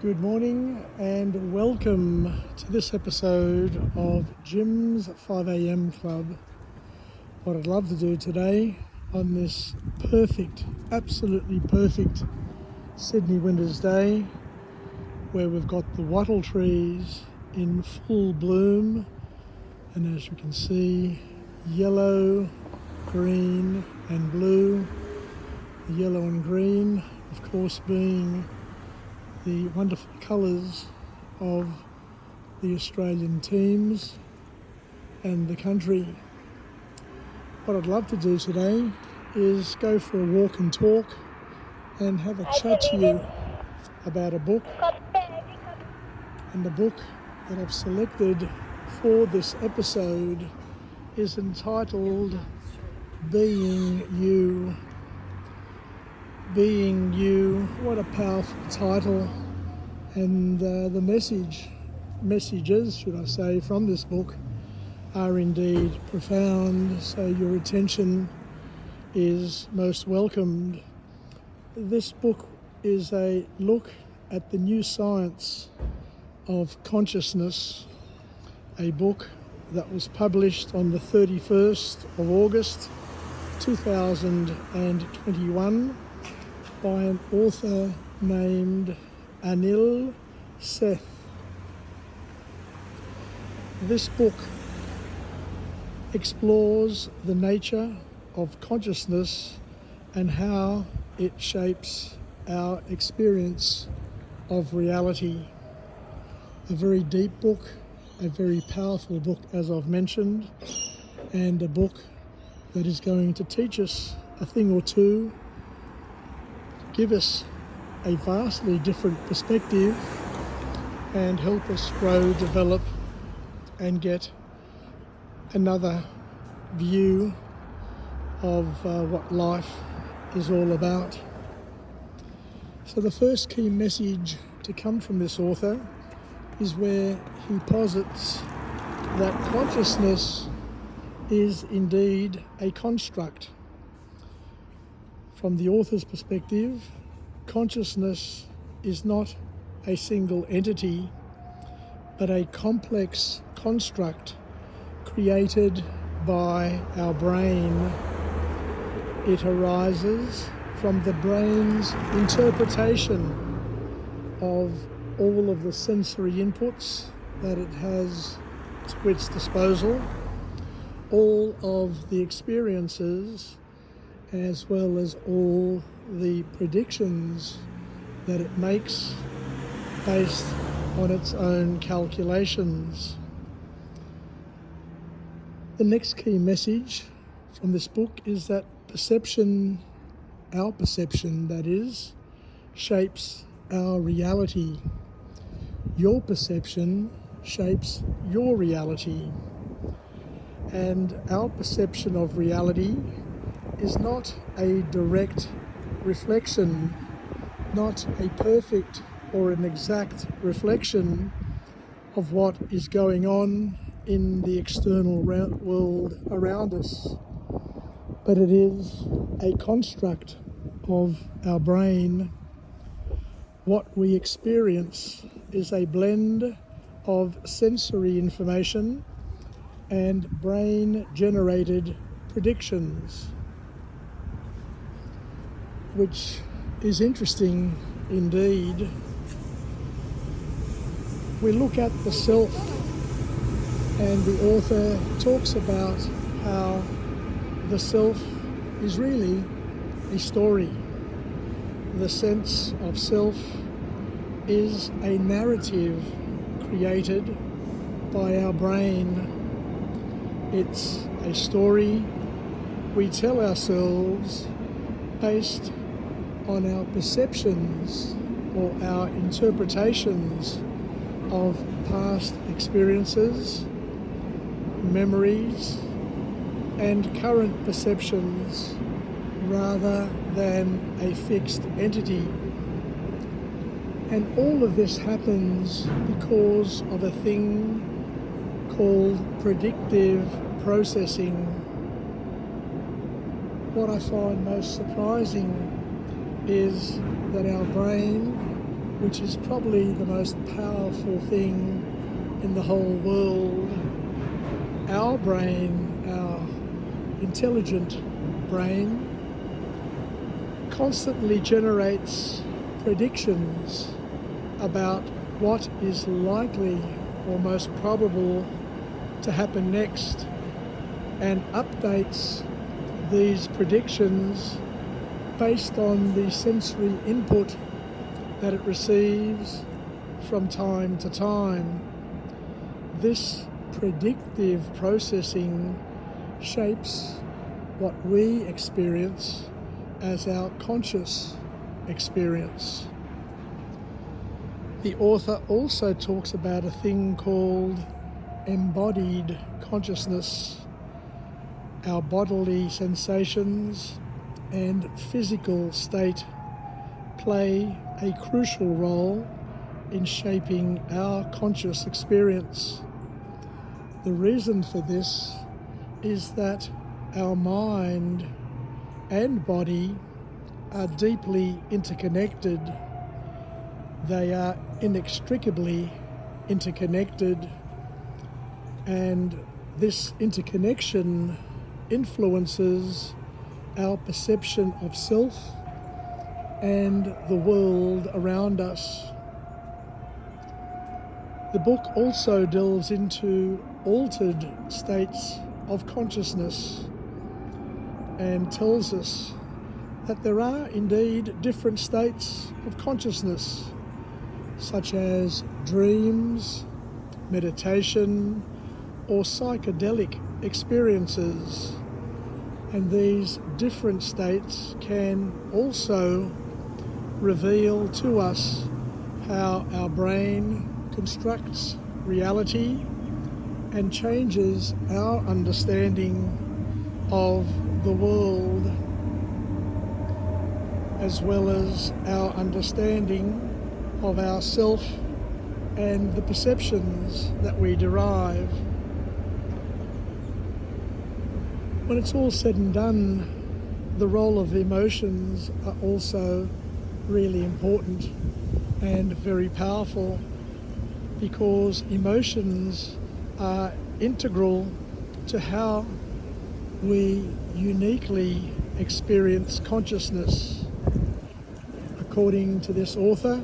Good morning and welcome to this episode of Jim's 5am Club. What I'd love to do today on this absolutely perfect Sydney winter's day, where we've got the wattle trees in full bloom, and as you can see, yellow, green and blue. The yellow and green, of course, being the wonderful colours of the Australian teams and the country. What I'd love to do today is go for a walk and talk and have a chat to you about a book. And the book that I've selected for this episode is entitled Being You. Being You, what a powerful title, and the messages, should I say, from this book are indeed profound, so your attention is most welcomed. This book is a look at the new science of consciousness, a book that was published on the 31st of August 2021 by an author named Anil, Seth. This book explores the nature of consciousness and how it shapes our experience of reality. A very deep book, a very powerful book, as I've mentioned, and a book that is going to teach us a thing or two, give us a vastly different perspective and help us grow, develop and get another view of what life is all about. So the first key message to come from this author is where he posits that consciousness is indeed a construct. From the author's perspective, consciousness is not a single entity, but a complex construct created by our brain. It arises from the brain's interpretation of all of the sensory inputs that it has to its disposal, all of the experiences, as well as all the predictions that it makes based on its own calculations. The next key message from this book is that perception, our perception that is, shapes our reality. Your perception shapes your reality. And our perception of reality is not a direct reflection, not a perfect or an exact reflection of what is going on in the external world around us, but it is a construct of our brain. What we experience is a blend of sensory information and brain-generated predictions, which is interesting indeed. We look at the self, and the author talks about how the self is really a story. The sense of self is a narrative created by our brain. It's a story we tell ourselves based on our perceptions or our interpretations of past experiences, memories, and current perceptions, rather than a fixed entity. And all of this happens because of a thing called predictive processing. What I find most surprising is that our brain which is probably the most powerful thing in the whole world. Our brain, our intelligent brain, constantly generates predictions about what is likely or most probable to happen next, and updates these predictions based on the sensory input that it receives from time to time. This predictive processing shapes what we experience as our conscious experience. The author also talks about a thing called embodied consciousness. Our bodily sensations and physical state play a crucial role in shaping our conscious experience. The reason for this is that our mind and body are deeply interconnected. They are inextricably interconnected, and this interconnection influences our perception of self and the world around us. The book also delves into altered states of consciousness and tells us that there are indeed different states of consciousness, such as dreams, meditation, or psychedelic experiences. And these different states can also reveal to us how our brain constructs reality and changes our understanding of the world, as well as our understanding of ourself and the perceptions that we derive. When it's all said and done, the role of emotions are also really important and very powerful, because emotions are integral to how we uniquely experience consciousness. According to this author,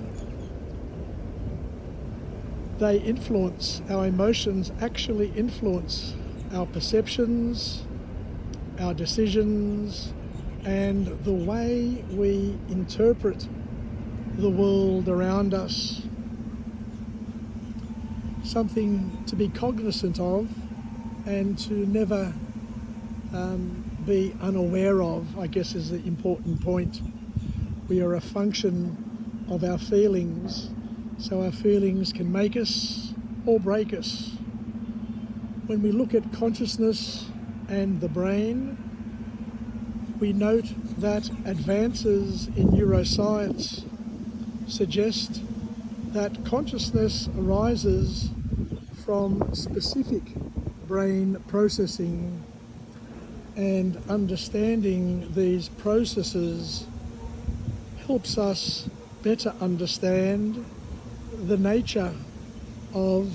they influence, our emotions actually influence our perceptions, our decisions, and the way we interpret the world around us. Something to be cognizant of and to never be unaware of, I guess, is the important point. We are a function of our feelings, so our feelings can make us or break us. When we look at consciousness and the brain, we note that advances in neuroscience suggest that consciousness arises from specific brain processing, and understanding these processes helps us better understand the nature of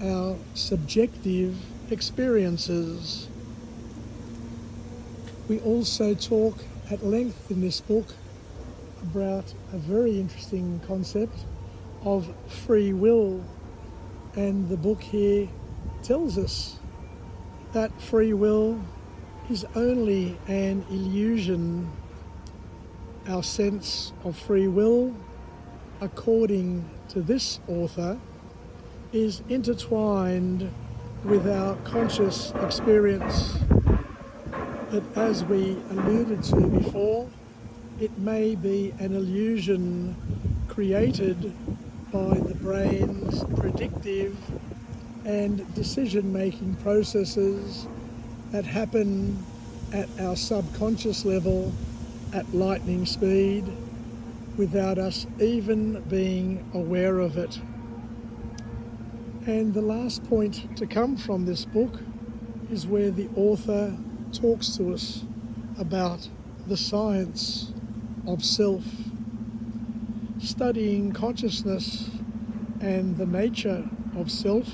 our subjective experiences. We also talk at length in this book about a very interesting concept of free will, and the book here tells us that free will is only an illusion. Our sense of free will, according to this author, is intertwined with our conscious experience. But as we alluded to before, it may be an illusion created by the brain's predictive and decision-making processes that happen at our subconscious level at lightning speed without us even being aware of it. And the last point to come from this book is where the author talks to us about the science of self. studying consciousness and the nature of self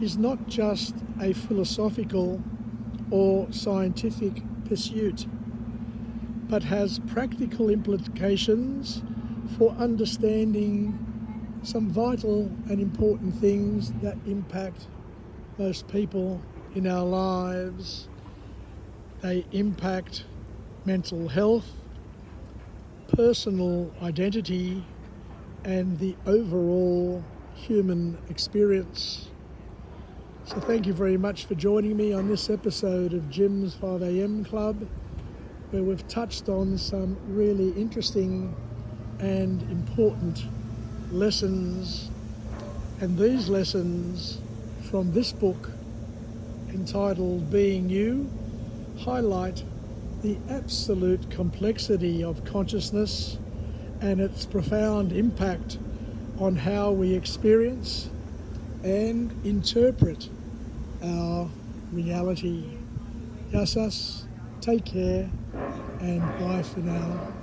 is not just a philosophical or scientific pursuit, but has practical implications for understanding some vital and important things that impact most people in our lives. They impact mental health, personal identity, and the overall human experience. So thank you very much for joining me on this episode of Jim's 5am Club, where we've touched on some really interesting and important lessons. And these lessons from this book, entitled Being You, highlight the absolute complexity of consciousness and its profound impact on how we experience and interpret our reality. Yassas, take care, and bye for now.